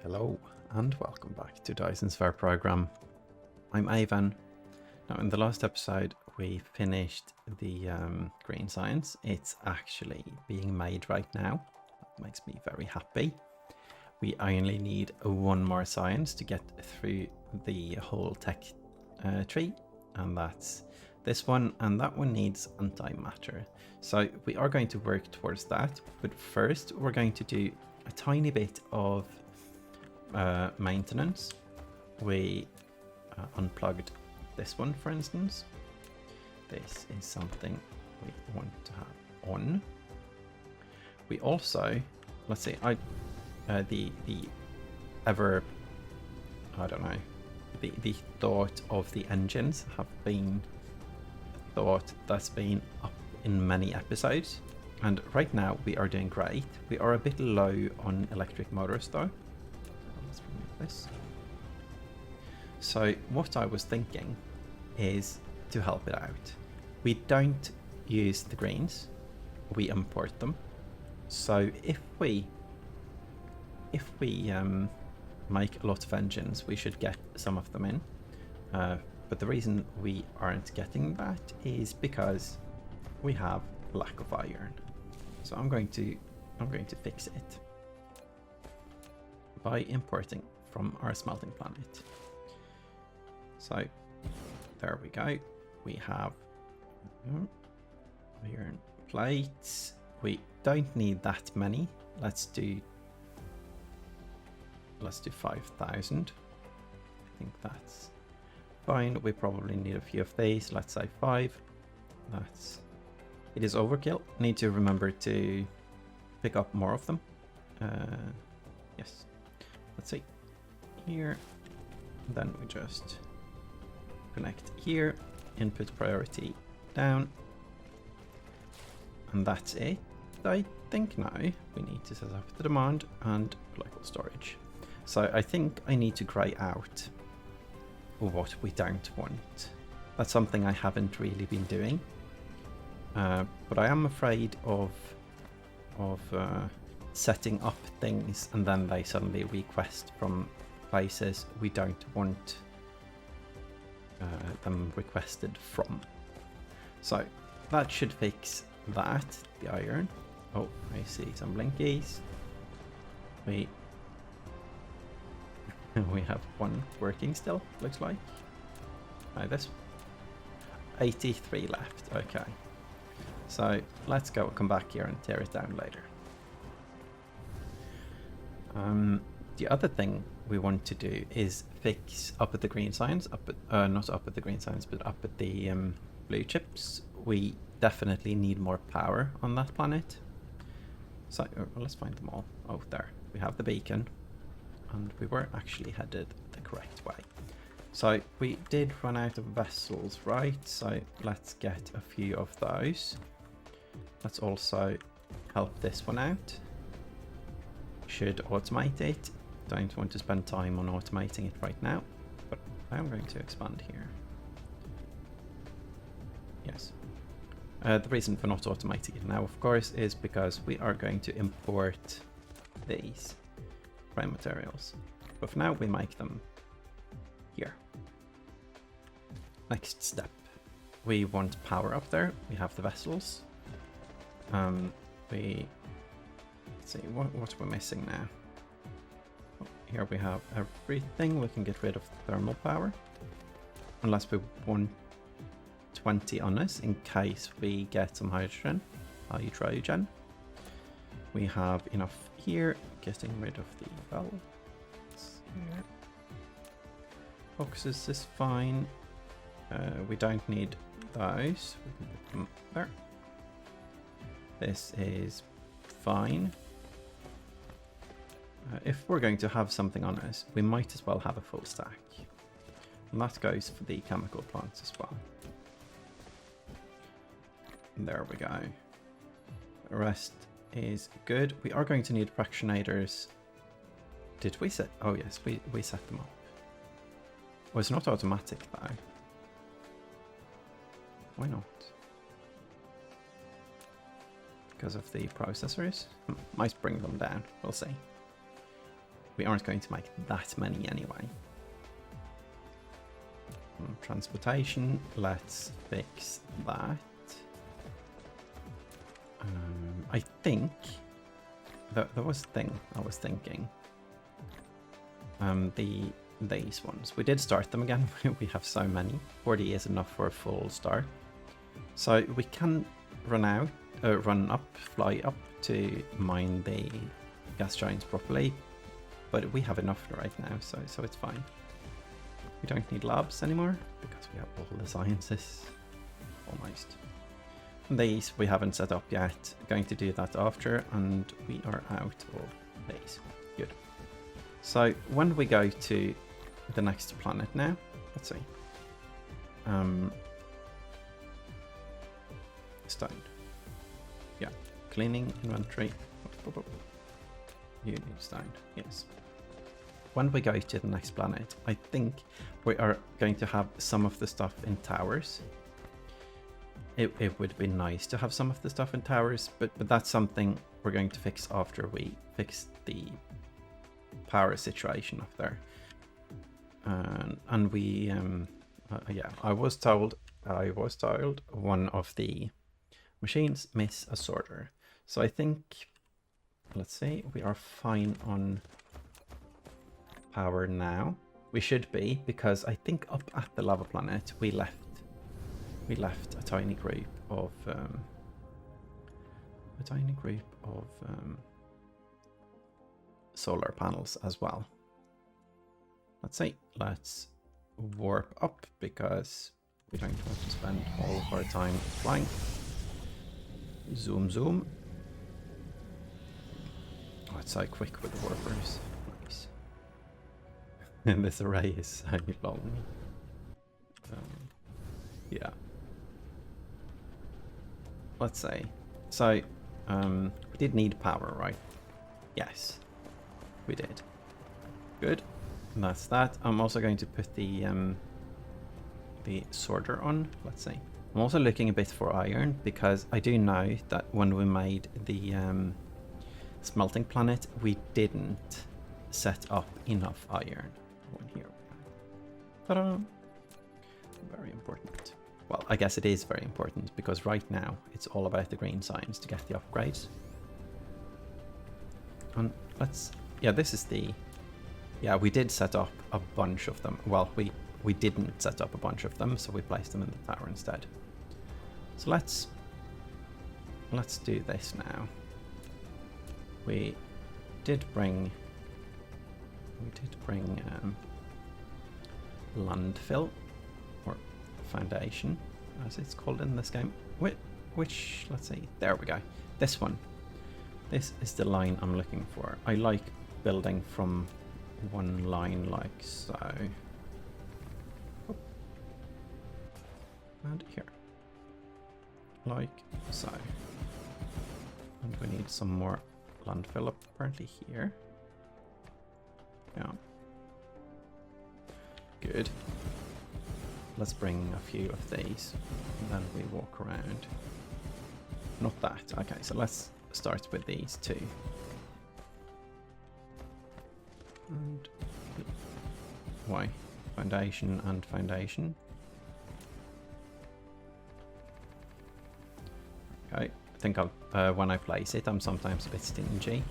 Hello and welcome back to Dyson Sphere Program. I'm Ivan. Now in the last episode we finished the green science. It's actually being made right now. That makes me very happy. We only need one more science to get through the whole tech tree, and that's this one, and that one needs antimatter. So we are going to work towards that, but first we're going to do a tiny bit of maintenance. We unplugged this one, for instance. This is something we want to have on. We also, let's see, the ever, I don't know, the thought of the engines have been a thought that's been up in many episodes, and right now we are doing great. We are a bit low on electric motors though. Let's remove this. So what I was thinking is to help it out. We don't use the greens, we import them. So if we make a lot of engines, we should get some of them in. But the reason we aren't getting that is because we have lack of iron. So I'm going to fix it by importing from our smelting planet. So there we go. We have iron plates. We don't need that many. Let's do 5,000. I think that's fine. We probably need a few of these. Let's say 5. It is overkill. Need to remember to pick up more of them. Yes. Let's see. Here. Then we just connect here. Input priority down. And that's it. I think now we need to set up the demand and local storage. So I think I need to grey out what we don't want. That's something I haven't really been doing. But I am afraid of setting up things and then they suddenly request from places we don't want them requested from. So that should fix that, the iron. Oh, I see some blinkies. We have one working still, looks like. This 83 left, okay. So let's come back here and tear it down later. The other thing we want to do is fix up at the green signs, not up at the green signs, but up at the blue chips. We definitely need more power on that planet. So let's find them all. Oh, there. We have the beacon. And we were actually headed the correct way. So we did run out of vessels, right? So let's get a few of those. Let's also help this one out. Should automate it. Don't want to spend time on automating it right now, but I am going to expand here. Yes. The reason for not automating it now, of course, is because we are going to import these frame materials. But for now, we make them here. Next step. We want power up there. We have the vessels. Let's see, what we're missing now. Oh, here we have everything. We can get rid of thermal power. Unless we want 20 on us in case we get some hydrogen. We have enough here. Getting rid of the valves here. Boxes is fine. We don't need those. We can put them there. This is fine. If we're going to have something on us, we might as well have a full stack. And that goes for the chemical plants as well. There we go. The rest is good. We are going to need fractionators. Did we set? Oh yes, we set them up. Well, it's not automatic though. Why not? Because of the processors? Might bring them down. We'll see. we aren't going to make that many anyway. Transportation, let's fix that. I think there was a thing I was thinking. These ones, we did start them again. We have so many. 40 is enough for a full start, so we can run up, fly up to mine the gas giants properly. But we have enough right now, so it's fine. We don't need labs anymore because we have all the sciences, almost. These we haven't set up yet. Going to do that after, and we are out of these. Good. So when we go to the next planet now, let's see. Stone. Yeah, cleaning inventory. You need stone. Yes. When we go to the next planet, I think we are going to have some of the stuff in towers. It would be nice to have some of the stuff in towers, but that's something we're going to fix after we fix the power situation up there. And we, yeah, I was told one of the machines miss a sorter. So I think, let's see, we are fine on power now. We should be, because I think up at the lava planet we left a tiny group of solar panels as well. Let's see, let's warp up because we don't want to spend all of our time flying. Zoom zoom. Oh, it's so quick with the warpers. Nice. And this array is so long. Yeah. Let's say. So, we did need power, right? Yes, we did. Good. And that's that. I'm also going to put the sorter on. Let's see. I'm also looking a bit for iron because I do know that when we made the smelting planet, we didn't set up enough iron. Oh, and here we go. Ta-da! Very important. Well, I guess it is very important because right now it's all about the green signs to get the upgrades. And let's, yeah, this is the, yeah, we did set up a bunch of them. Well, we didn't set up a bunch of them, so we placed them in the tower instead. So let's do this now. We did bring landfill, or foundation as it's called in this game, which let's see, there we go, this one. This is the line I'm looking for. I like building from one line like so. And here, like so. And we need some more landfill apparently here. Yeah. Good. Let's bring a few of these, and then we walk around. Not that. Okay, so let's start with these two. And why? Foundation and foundation. Okay, I think I'll, when I place it, I'm sometimes a bit stingy,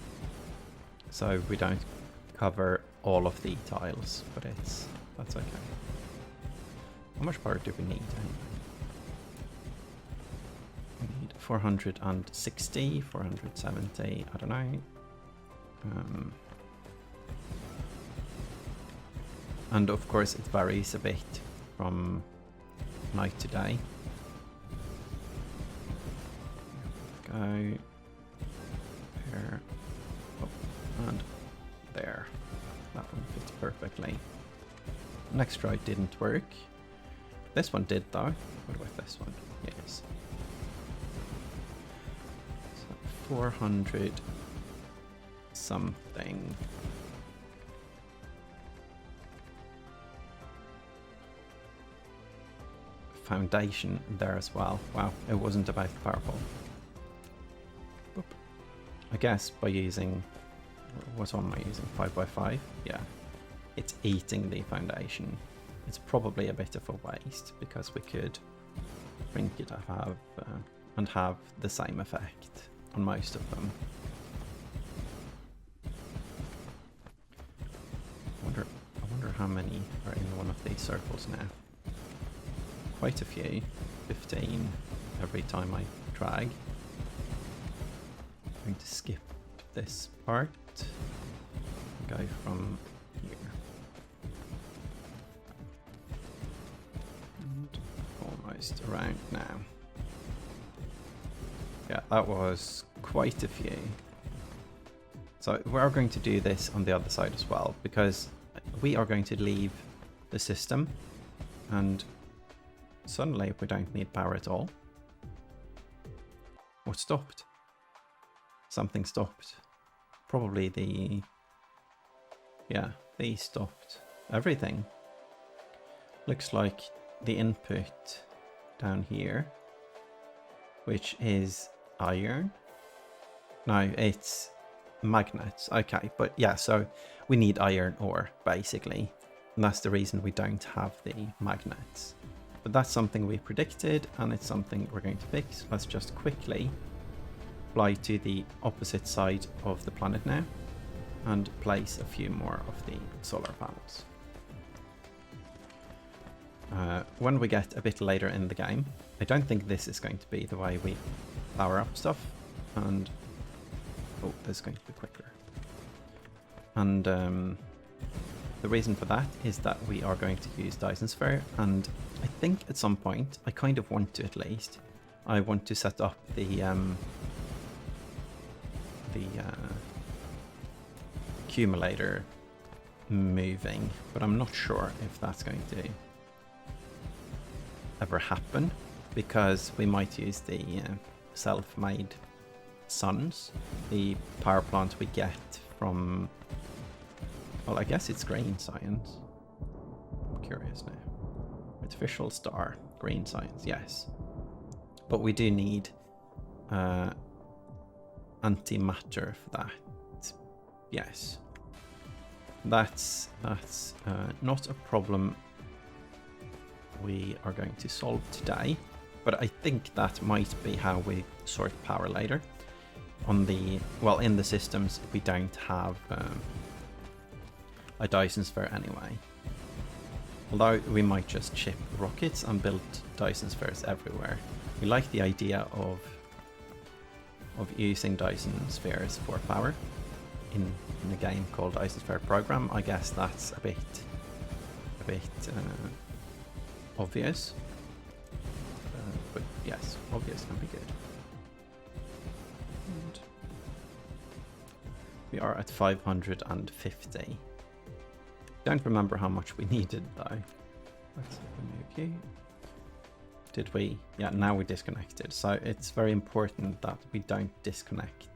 so we don't cover all of the tiles, but that's okay. How much power do we need anyway? We need 460, 470, I don't know. And of course it varies a bit from night to day. Go there, oh, and there. That one fits perfectly. Next ride didn't work. This one did though. What about this one? Yes. So 400 something. Foundation there as well. Wow, it wasn't about the power pole. Boop. I guess by using What one am I using? 5x5? Yeah. It's eating the foundation. It's probably a bit of a waste because we could shrink it and have the same effect on most of them. I wonder how many are in one of these circles now. Quite a few. 15 every time I drag. I'm going to skip this part. Go from here. And almost around now. Yeah, that was quite a few. So we are going to do this on the other side as well, because we are going to leave the system and suddenly we don't need power at all. What stopped? Something stopped. Probably they stopped everything. Looks like the input down here, which is iron. No, it's magnets. Okay, but yeah, so we need iron ore basically, and that's the reason we don't have the magnets. But that's something we predicted, and it's something we're going to fix. Let's just quickly fly to the opposite side of the planet now and place a few more of the solar panels. When we get a bit later in the game, I don't think this is going to be the way we power up stuff, and oh, this is going to be quicker. And the reason for that is that we are going to use Dyson Sphere, and I think at some point, I kind of want to at least, I want to set up the accumulator moving, but I'm not sure if that's going to ever happen, because we might use the self-made suns, the power plant we get from, well, I guess it's green science. I'm curious now. Artificial star, green science, yes. But we do need antimatter for that. Yes. That's not a problem we are going to solve today, but I think that might be how we sort power later. On the, well, in the systems we don't have a Dyson Sphere anyway. Although we might just ship rockets and build Dyson Spheres everywhere. We like the idea of using Dyson Spheres for power in a game called Dyson Sphere Program. I guess that's a bit obvious, but yes, obvious can be good. And we are at 550. Don't remember how much we needed though. Let's remove you. Did we? Yeah, now we disconnected. So it's very important that we don't disconnect.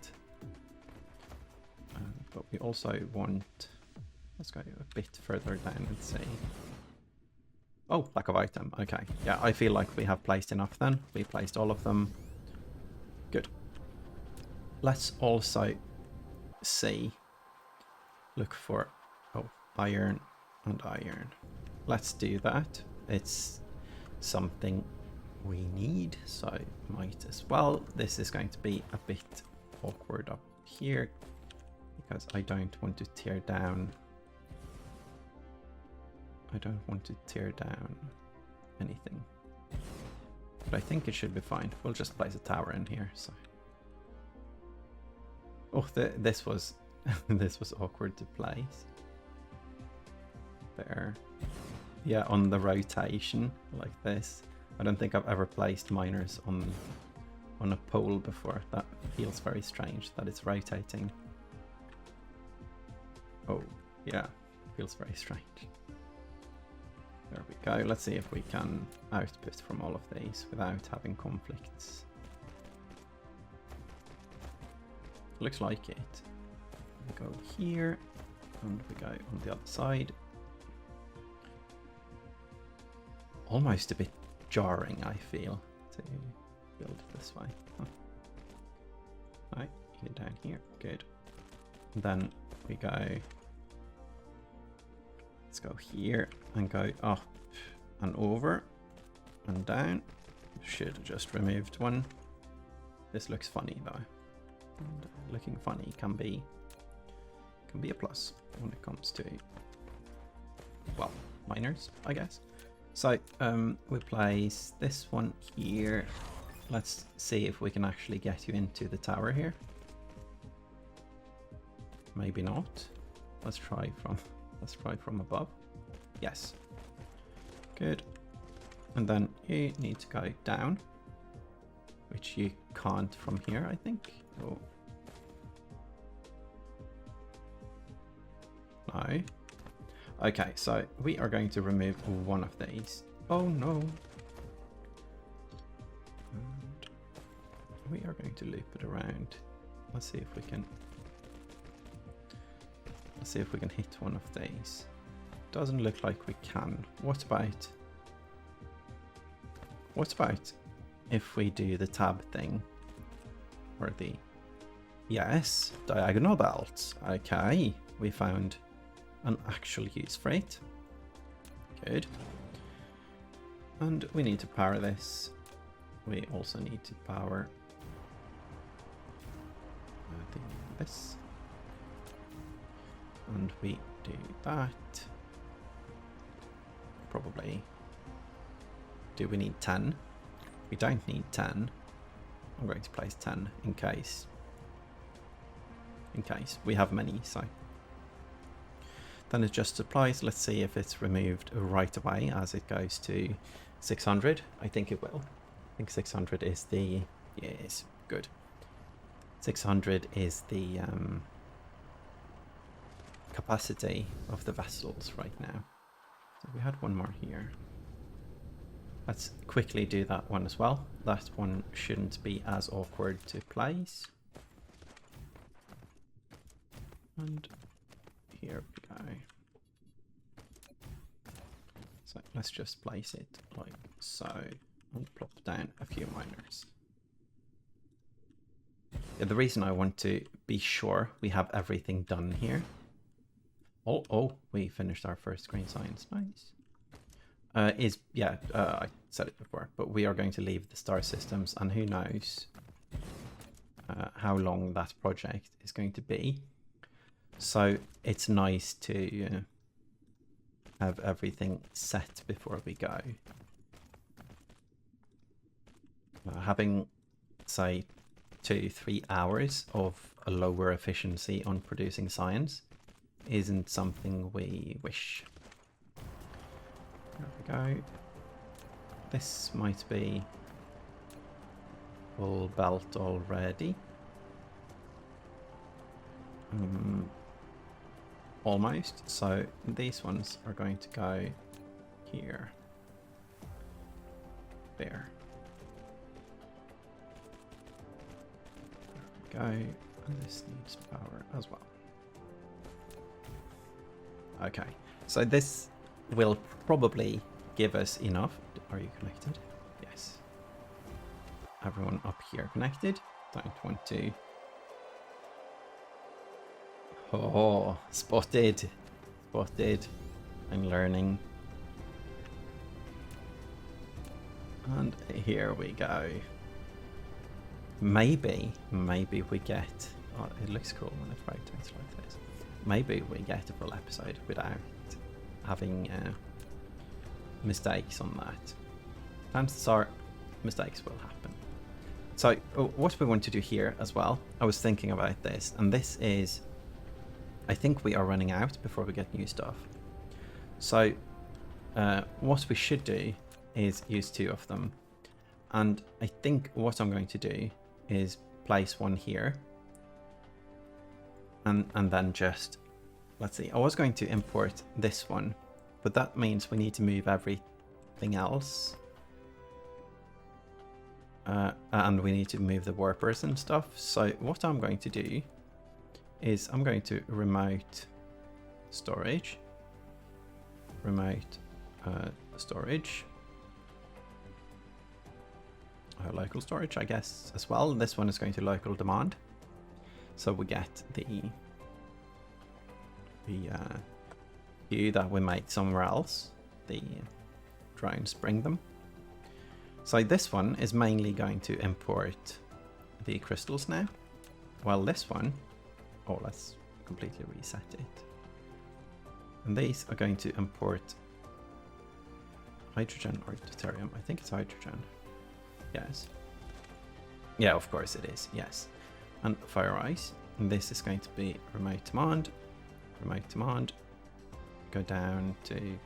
But we also want, let's go a bit further down and see. Oh, lack of item. Okay. Yeah, I feel like we have placed enough then. We placed all of them. Good. Let's also see. Look for, oh, iron and iron. Let's do that. It's something we need, so might as well. This is going to be a bit awkward up here because I don't want to tear down. I don't want to tear down anything, but I think it should be fine. We'll just place a tower in here. So, oh, this was this was awkward to place. There, yeah, on the rotation like this. I don't think I've ever placed miners on a pole before. That feels very strange that it's rotating. Oh, yeah, feels very strange. There we go. Let's see if we can output from all of these without having conflicts. Looks like it. We go here, and we go on the other side. Almost a bit jarring, I feel, to build it this way. Huh. Right, get down here. Good. then we go, let's go here and go up and over and down. Should have just removed one. This looks funny though. And looking funny can be a plus when it comes to, well, miners, I guess. So we place this one here. Let's see if we can actually get you into the tower here. Maybe not. Let's try from above. Yes. Good. And then you need to go down, which you can't from here, I think. Oh. No. Okay, so we are going to remove one of these. Oh no. And we are going to loop it around. Let's see if we can hit one of these. Doesn't look like we can. What about if we do the tab thing? Or the, yes, diagonal belts. Okay, we found an actual use for it. Good. And we need to power this. We also need to power this. And we do that. Probably. Do we need 10? We don't need 10. I'm going to place 10 in case. We have many, so. Then it just applies. Let's see if it's removed right away as it goes to 600. I think it will. I think 600 is the, yes, good. 600 is the capacity of the vessels right now. So we had one more here. Let's quickly do that one as well. That one shouldn't be as awkward to place. And here we go. So let's just place it like so and plop down a few miners. Yeah, the reason I want to be sure we have everything done here. Oh, we finished our first green science. Nice. I said it before, but we are going to leave the star systems, and who knows how long that project is going to be. So it's nice to have everything set before we go. Having, say, 2-3 hours of a lower efficiency on producing science isn't something we wish. There we go. This might be full belt already. Almost. So these ones are going to go here. There. There we go. And this needs power as well. Okay. So this will probably give us enough. Are you connected? Yes. Everyone up here connected. Don't want to. Oh, spotted. Spotted. I'm learning. And here we go. Maybe we get. Oh, it looks cool when it rotates like this. Maybe we get a full episode without having mistakes on that. Chances are mistakes will happen. So what we want to do here as well, I was thinking about this, and this is, I think we are running out before we get new stuff. So what we should do is use 2 of them. And I think what I'm going to do is place one here. And then just, let's see, I was going to import this one, but that means we need to move everything else. And we need to move the warpers and stuff. So what I'm going to do is I'm going to remote storage, local storage, I guess, as well. This one is going to local demand. So we get the queue that we made somewhere else. The drones bring them. So this one is mainly going to import the crystals now, while this one, oh, let's completely reset it. And these are going to import hydrogen or deuterium. I think it's hydrogen. Yes. Yeah, of course it is. Yes. And fire ice. And this is going to be remote command. Remote command. Go down to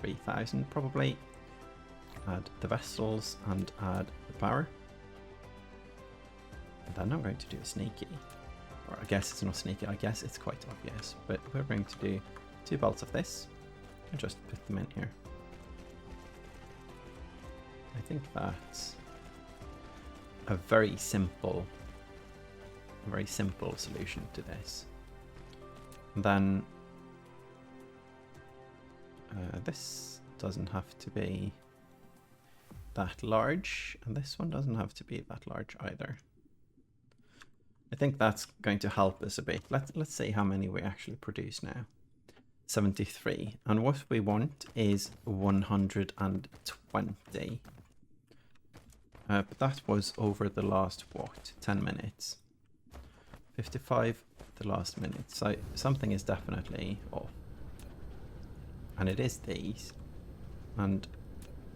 3000 probably. Add the vessels and add the power. And then I'm going to do a sneaky. Or I guess it's not sneaky. I guess it's quite obvious. But we're going to do 2 bolts of this and just put them in here. I think that's a very simple solution to this. And then this doesn't have to be that large, and this one doesn't have to be that large either. I think that's going to help us a bit. Let's see how many we actually produce now. 73, and what we want is 120. But that was over the last, what, 10 minutes? 55 the last minute, so something is definitely off. And it is these. And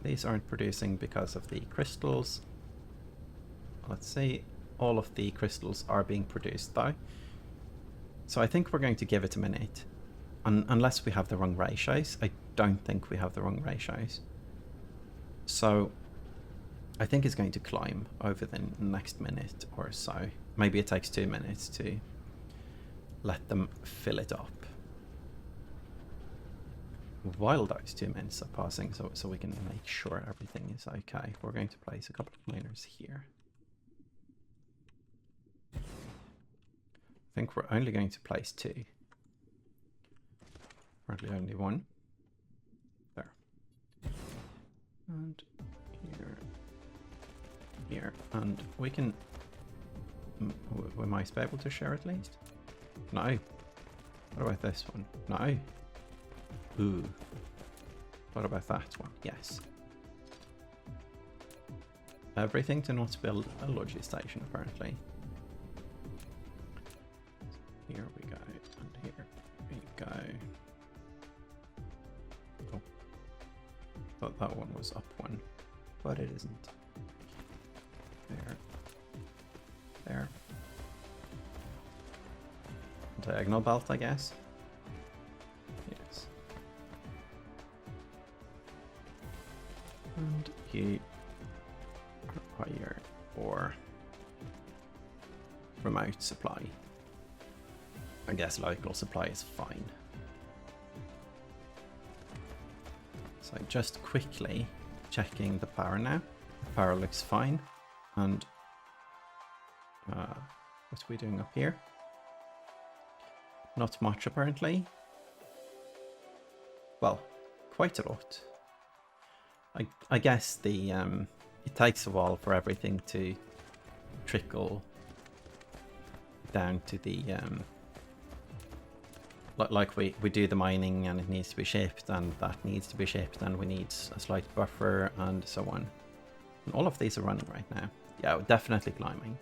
these aren't producing because of the crystals. Let's see, all of the crystals are being produced though. So I think we're going to give it a minute. Unless we have the wrong ratios. I don't think we have the wrong ratios. So I think it's going to climb over the next minute or so. Maybe it takes 2 minutes to let them fill it up. While those 2 minutes are passing, so we can make sure everything is okay, we're going to place a couple of miners here. I think we're only going to place 2. Currently only 1. There. And here, and we can, we might be able to share at least. No. What about this one? No. Ooh. What about that one? Yes. Everything to not build a logi station apparently. Here we go, and here we go. Oh. Thought that one was up 1, but it isn't. There. There. Diagonal belt, I guess. Yes. And you require or remote supply. I guess local supply is fine. So just quickly checking the power now. The power looks fine. And what are we doing up here? Not much apparently. Well, quite a lot. I guess the it takes a while for everything to trickle down to the like we do the mining and it needs to be shipped and that needs to be shipped and we need a slight buffer and so on. And all of these are running right now. Yeah, definitely climbing.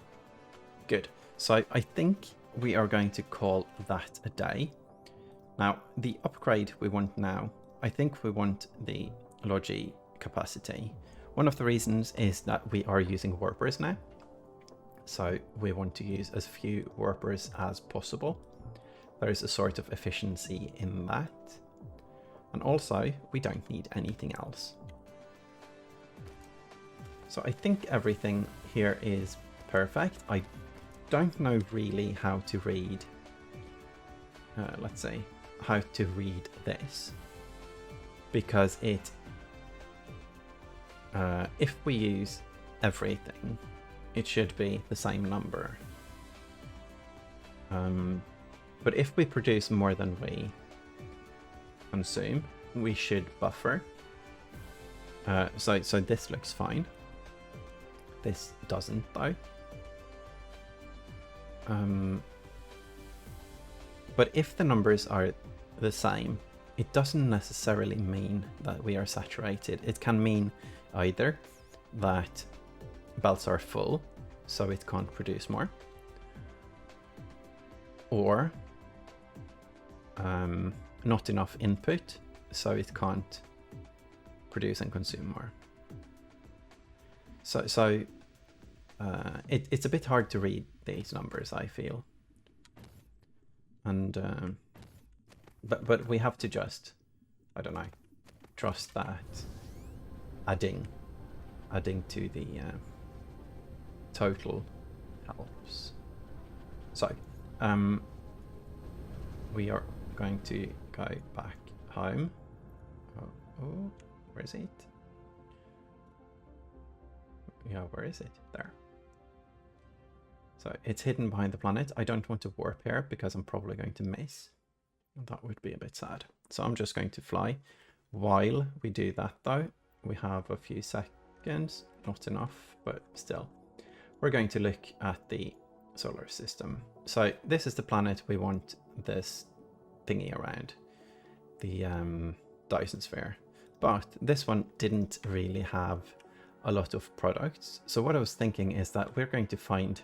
Good. So I think we are going to call that a day. Now, the upgrade we want now, I think we want the logi capacity. One of the reasons is that we are using warpers now. So we want to use as few warpers as possible. There is a sort of efficiency in that. And also, we don't need anything else. So I think everything here is perfect. I don't know really how to read, let's say, how to read this. Because it, if we use everything, it should be the same number. But if we produce more than we consume, we should buffer. So this looks fine. This doesn't though. But if the numbers are the same, it doesn't necessarily mean that we are saturated. It can mean either that belts are full, so it can't produce more, or not enough input, so it can't produce and consume more. So it's a bit hard to read these numbers, I feel, and but we have to just, I don't know, trust that adding to the total helps. So we are going to go back home. Oh, where is it? Yeah, where is it? There. So it's hidden behind the planet. I don't want to warp here because I'm probably going to miss. That would be a bit sad. So I'm just going to fly. While we do that though, we have a few seconds, not enough, but still. We're going to look at the solar system. So this is the planet we want this thingy around, the Dyson Sphere. But this one didn't really have a lot of products. So what I was thinking is that we're going to find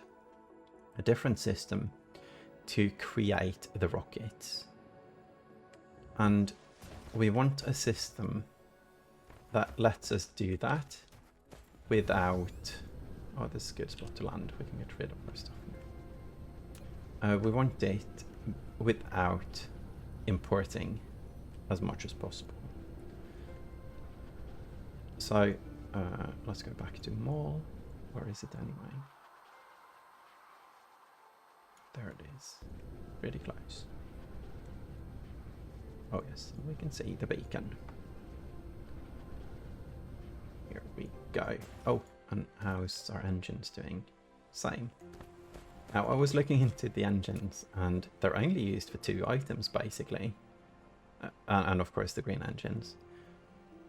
a different system to create the rockets. And we want a system that lets us do that without... Oh, this is a good spot to land. We can get rid of our stuff here. We want it without importing as much as possible. So let's go back to mall. Where is it anyway? There it is. Pretty close. Oh yes, we can see the beacon. Here we go. Oh, and how's our engines doing? Same. Now I was looking into the engines and they're only used for 2 items basically. And of course the green engines.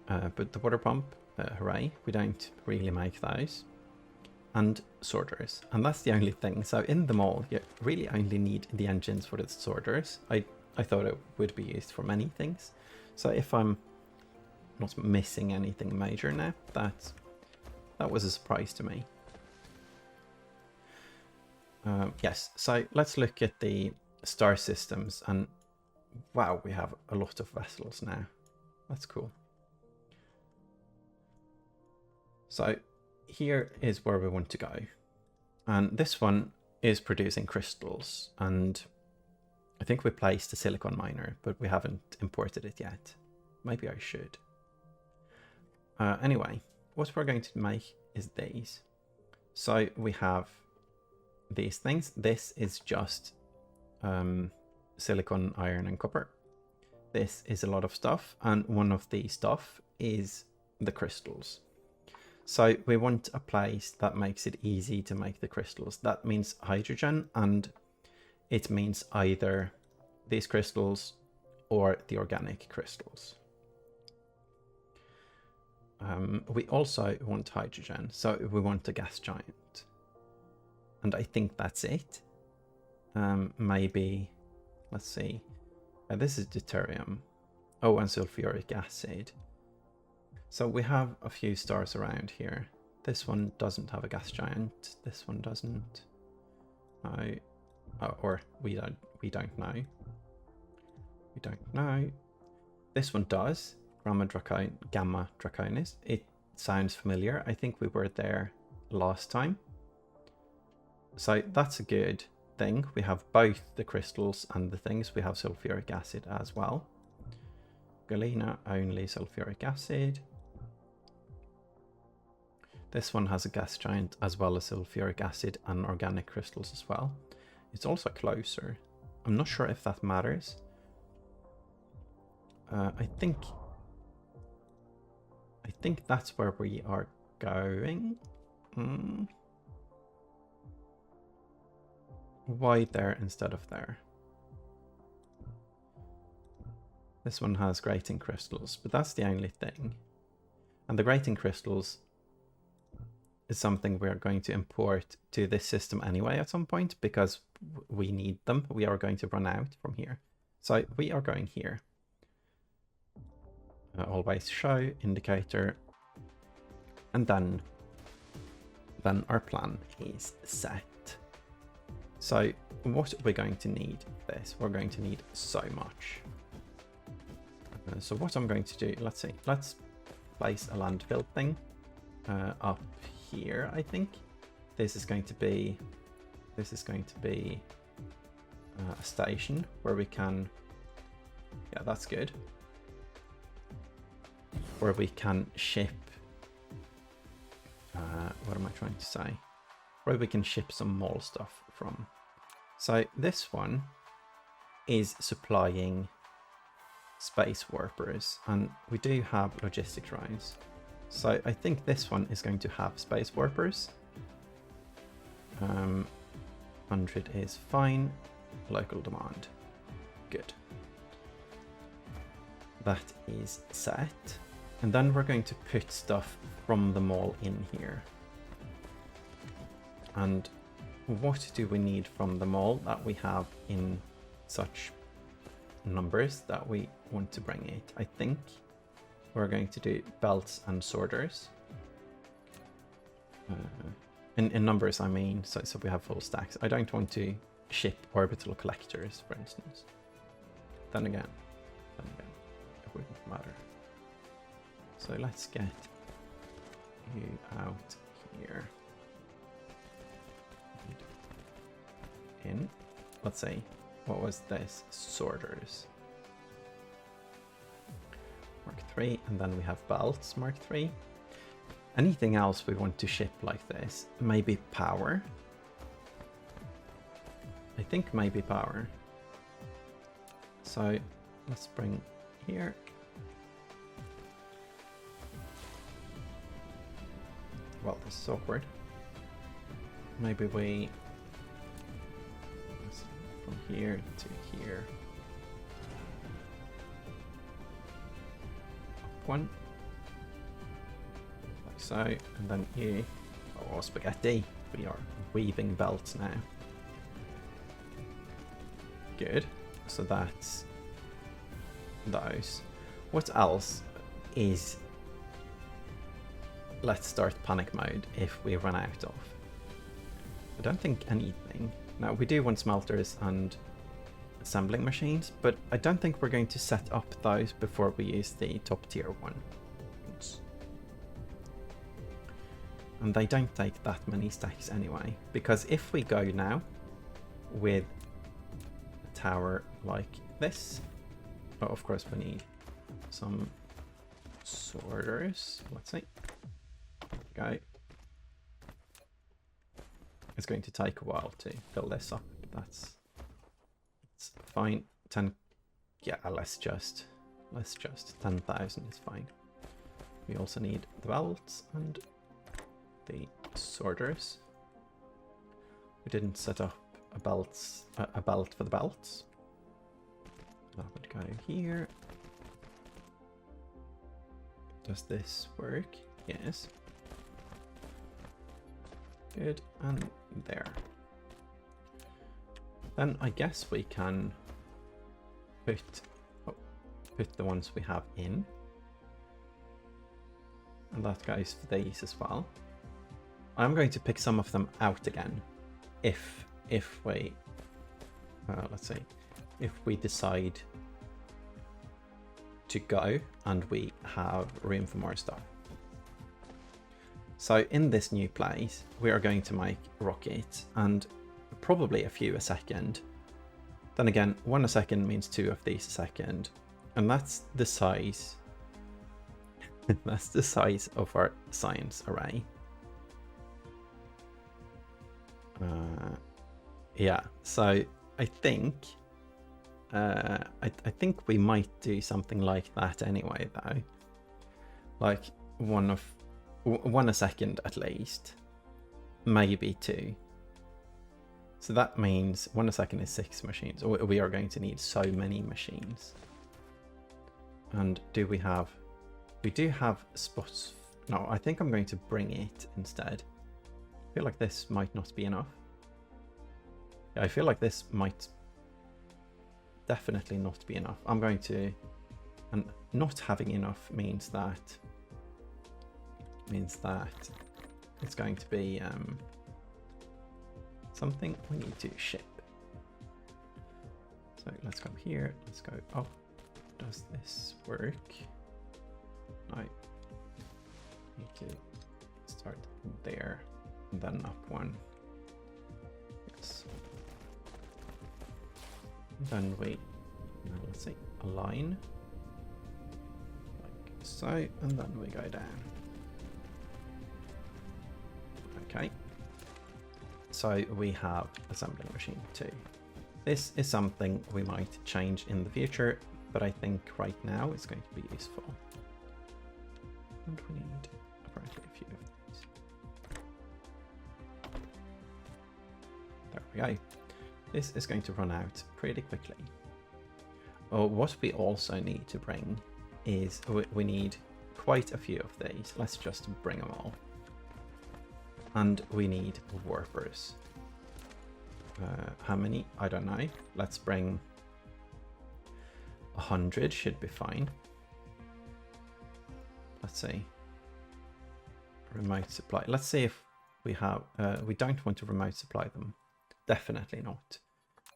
But the water pump, hooray, we don't really make those. And sorters, and that's the only thing. So in the mall you really only need the engines for the sorters. I thought it would be used for many things. So if I'm not missing anything major now, that was a surprise to me. Yes, so let's look at the star systems, and wow, we have a lot of vessels now. That's cool. So here is where we want to go. And this one is producing crystals, and I think we placed a silicon miner, but we haven't imported it yet. Maybe I should. Anyway, what we're going to make is these. So we have these things. This is just silicon, iron and copper. This is a lot of stuff, and one of the stuff is the crystals. So we want a place that makes it easy to make the crystals. That means hydrogen, and it means either these crystals or the organic crystals. We also want hydrogen, so we want a gas giant. And I think that's it. Maybe, let's see. This is deuterium. Oh, and sulfuric acid. So we have a few stars around here. This one doesn't have a gas giant. This one doesn't. Or we don't know. We don't know. This one does. Gamma Draconis. It sounds familiar. I think we were there last time. So that's a good thing. We have both the crystals and the things. We have sulfuric acid as well. Galena, only sulfuric acid. This one has a gas giant as well as sulfuric acid and organic crystals as well. It's also closer. I'm not sure if that matters. I think that's where we are going. Why there instead of there? This one has grating crystals, but that's the only thing. And the grating crystals is something we're going to import to this system anyway at some point, because we need them, we are going to run out from here. So we are going here. Always show indicator, and then our plan is set. So what we're going to need for this, we're going to need so much. So what I'm going to do, let's place a landfill thing up here. I think this is going to be a station where we can, yeah, that's good, where we can ship, what am I trying to say, where we can ship some mole stuff from. So this one is supplying space warpers, and we do have logistic drives. So I think this one is going to have space warpers. 100 is fine. Local demand. Good. That is set. And then we're going to put stuff from the mall in here. And what do we need from the mall that we have in such numbers that we want to bring it? I think we're going to do belts and sorters. In numbers, I mean, so we have full stacks. I don't want to ship orbital collectors, for instance. Then again, it wouldn't matter. So let's get you out here. In, let's say, what was this? Sorters. Mark 3, and then we have belts, Mark 3. Anything else we want to ship like this? Maybe power? I think maybe power. So let's bring here. Well, this is awkward. Maybe we, from here to here. One. Like so, and then you. Oh, spaghetti. We are weaving belts now. Good. So that's those. What else is... Let's start panic mode if we run out of. I don't think anything. Now, we do want smelters and assembling machines, but I don't think we're going to set up those before we use the top tier ones. And they don't take that many stacks anyway, because if we go now with a tower like this, oh, of course we need some sorters. Let's see. Go. It's going to take a while to fill this up, but that's fine. 10, yeah, let's just 10,000 is fine. We also need the belts and the sorters. We didn't set up a belt for the belts. That would go here. Does this work? Yes. Good, and there. Then I guess we can put the ones we have in. And that goes for these as well. I'm going to pick some of them out again if we, let's see, if we decide to go and we have room for more stuff. So in this new place, we are going to make rockets and probably a few a second. Then again, 1 a second means 2 of these a second. And that's the size. That's the size of our science array. Yeah, so I think I think we might do something like that anyway, though. Like 1 a second at least, maybe 2. So that means 1 a second is 6 machines. We are going to need so many machines. And do we have? We do have spots. No, I think I'm going to bring it instead. I feel like this might not be enough. I feel like this might definitely not be enough. I'm going to, and not having enough means that it's going to be something we need to ship. So let's go here, let's go up. Does this work? I need to start there and then up one. Yes. And then we, now let's say align like so, and then we go down. Okay. So we have assembling machine 2. This is something we might change in the future, but I think right now it's going to be useful. And we need apparently a few of these. There we go. This is going to run out pretty quickly. Oh, what we also need to bring is we need quite a few of these. Let's just bring them all. And we need warpers. How many? I don't know. Let's bring 100, should be fine. Let's see. Remote supply. Let's see if we have, we don't want to remote supply them. Definitely not.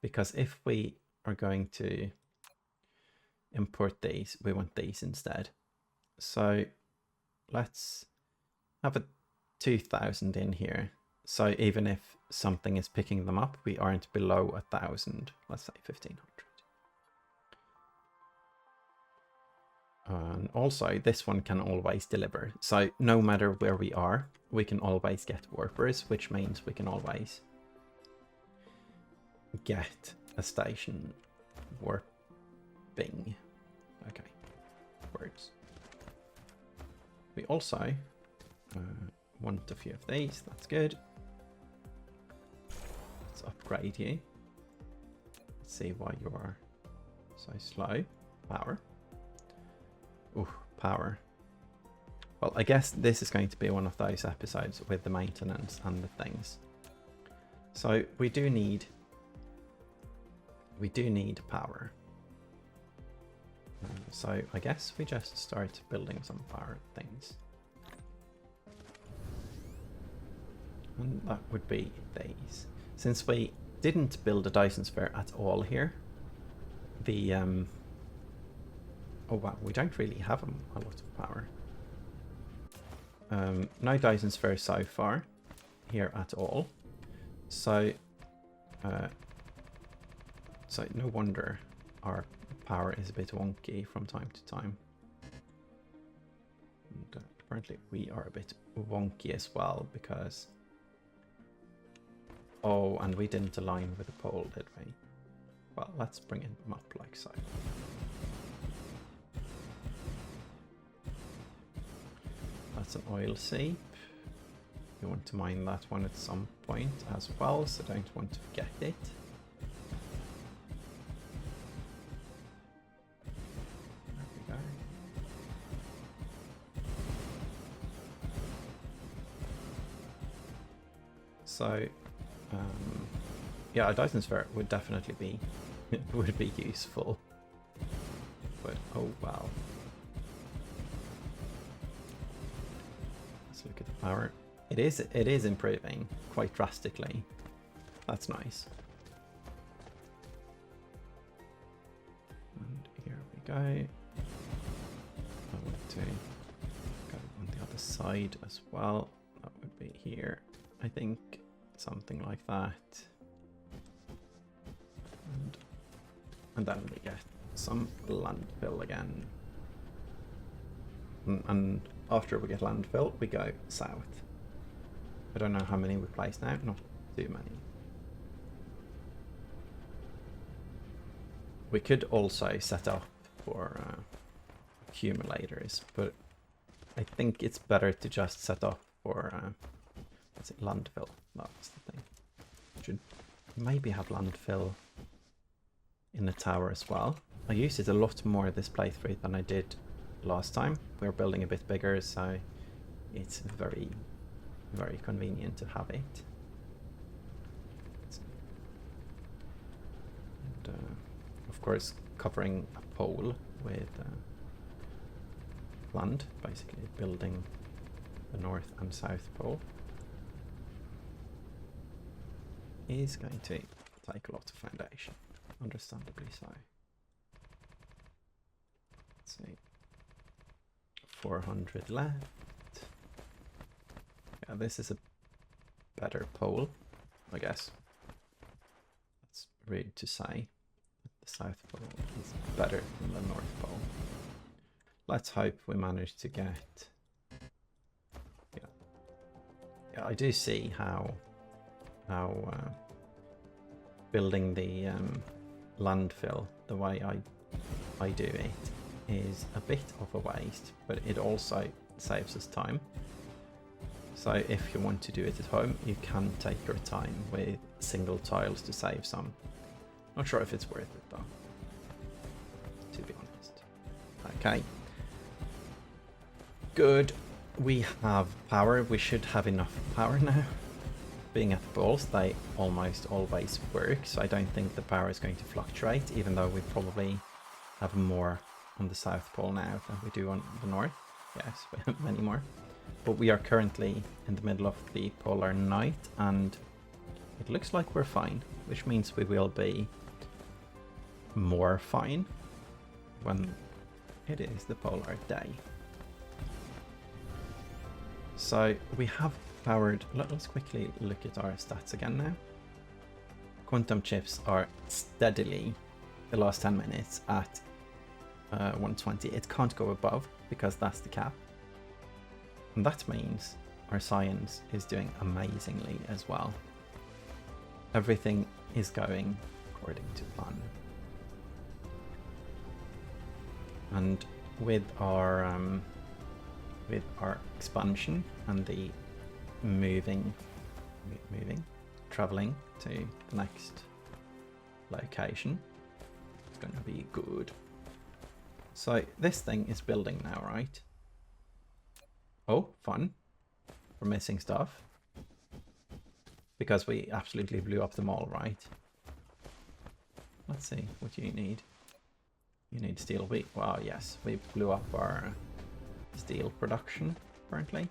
Because if we are going to import these, we want these instead. So let's have a 2000 in here. So even if something is picking them up, we aren't below 1000. Let's say 1500. And also this one can always deliver. So no matter where we are, we can always get warpers, which means we can always get a station warping. Okay, words. We also want a few of these. That's good. Let's upgrade you. Let's see why you are so slow. Power. Ooh, power. Well, I guess this is going to be one of those episodes with the maintenance and the things. So we do need power. So I guess we just start building some power things. And that would be these. Since we didn't build a Dyson Sphere at all here, the oh wow, we don't really have a lot of power. No Dyson Sphere so far here at all. So so no wonder our power is a bit wonky from time to time. And apparently we are a bit wonky as well because, oh, and we didn't align with the pole, did we? Well, let's bring it up like so. That's an oil seep. You want to mine that one at some point as well, so don't want to forget it. There we go. So, yeah, a Dyson Sphere would definitely be would be useful. But oh wow. Let's look at the power. It is improving quite drastically. That's nice. And here we go. I want to go on the other side as well. That would be here, I think. Something like that. And then we get some landfill again. And after we get landfill, we go south. I don't know how many we place now, not too many. We could also set up for accumulators, but I think it's better to just set up for what's it, landfill. That's the thing. Should maybe have landfill in the tower as well. I use it a lot more this playthrough than I did last time. We're building a bit bigger, so it's very, very convenient to have it. of course, covering a pole with land, basically building the North and South Pole, is going to take a lot of foundation, understandably so. Let's see, 400 left. Yeah, this is a better pole, I guess. That's rude to say. The South Pole is better than the North Pole. Let's hope we manage to get... Yeah, I do see how building the landfill the way I do it is a bit of a waste, but it also saves us time. So if you want to do it at home, you can take your time with single tiles to save some. Not sure if it's worth it though, to be honest. Okay. Good. We have power. We should have enough power now. Being at the poles, they almost always work, so I don't think the power is going to fluctuate, even though we probably have more on the South Pole now than we do on the North. Yes, we have many more. But we are currently in the middle of the polar night, and it looks like we're fine, which means we will be more fine when it is the polar day. So we have powered, let's quickly look at our stats again now. Quantum chips are steadily, the last 10 minutes, at 120. It can't go above because that's the cap. And that means our science is doing amazingly as well. Everything is going according to plan. And with our expansion and the traveling to the next location, it's going to be good. So this thing is building now, right? Oh, fun. We're missing stuff. Because we absolutely blew up the mall, right? Let's see, what do you need? You need steel. Wow, yes, we blew up our steel production, apparently.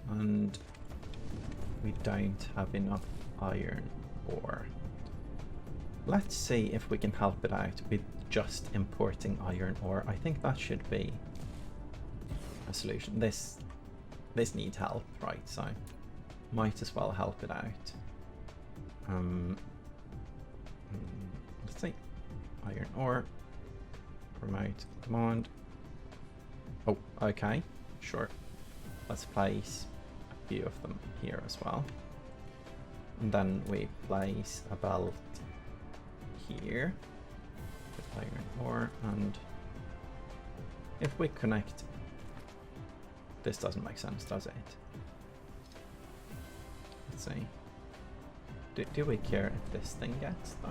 And we don't have enough iron ore. Let's see if we can help it out with just importing iron ore. I think that should be a solution. This needs help, right? So might as well help it out. Let's see, iron ore, remote command. Oh, okay, sure. Let's place a few of them here as well, and then we place a belt here with iron ore, and if we connect, this doesn't make sense, does it? Let's see. Do we care if this thing gets though?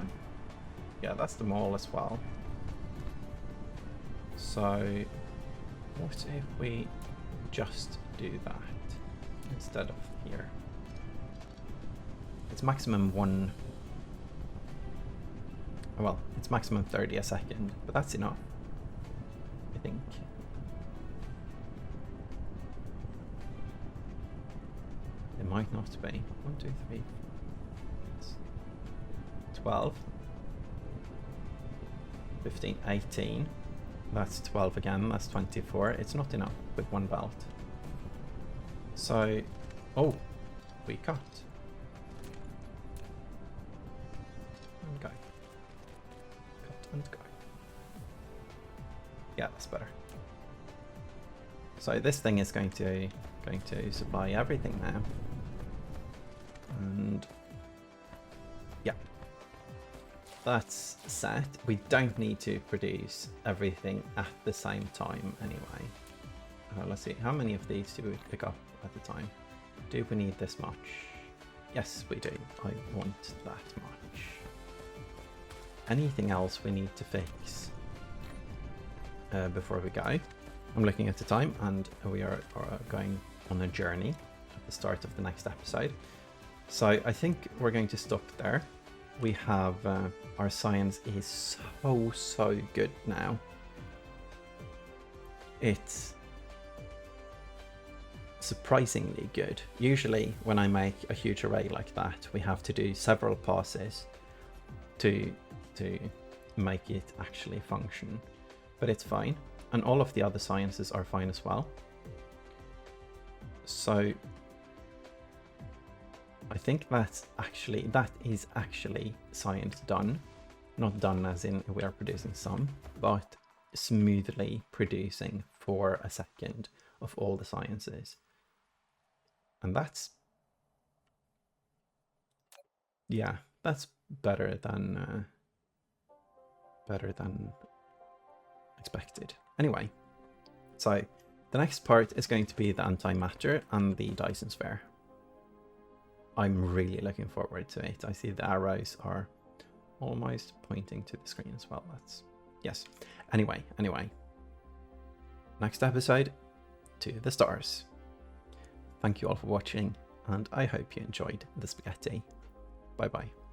Yeah, that's the mall as well. So what if we just do that instead of here? It's maximum well, it's maximum 30 a second, but that's enough, I think. It might not be. 1, 2, 3, 12, 15, 18. That's 12 again, that's 24. It's not enough with one belt. So, oh, we cut. And go. Cut and go. Yeah, that's better. So this thing is going to supply everything now. And yeah, that's set. We don't need to produce everything at the same time anyway. Let's see, how many of these do we pick up at the time? Do we need this much? Yes, we do. I want that much. Anything else we need to fix before we go? I'm looking at the time, and we are going on a journey at the start of the next episode. So I think we're going to stop there. we have our science is so good now. It's surprisingly good. Usually when I make a huge array like that, we have to do several passes to make it actually function, but it's fine. And all of the other sciences are fine as well. So I think that is actually science done. Not done as in we are producing some, but smoothly producing for a second of all the sciences. And that's, yeah, that's better than expected. Anyway, so the next part is going to be the antimatter and the Dyson Sphere. I'm really looking forward to it. I see the arrows are almost pointing to the screen as well. That's, yes. Anyway, next episode, to the stars. Thank you all for watching, and I hope you enjoyed the spaghetti. Bye bye.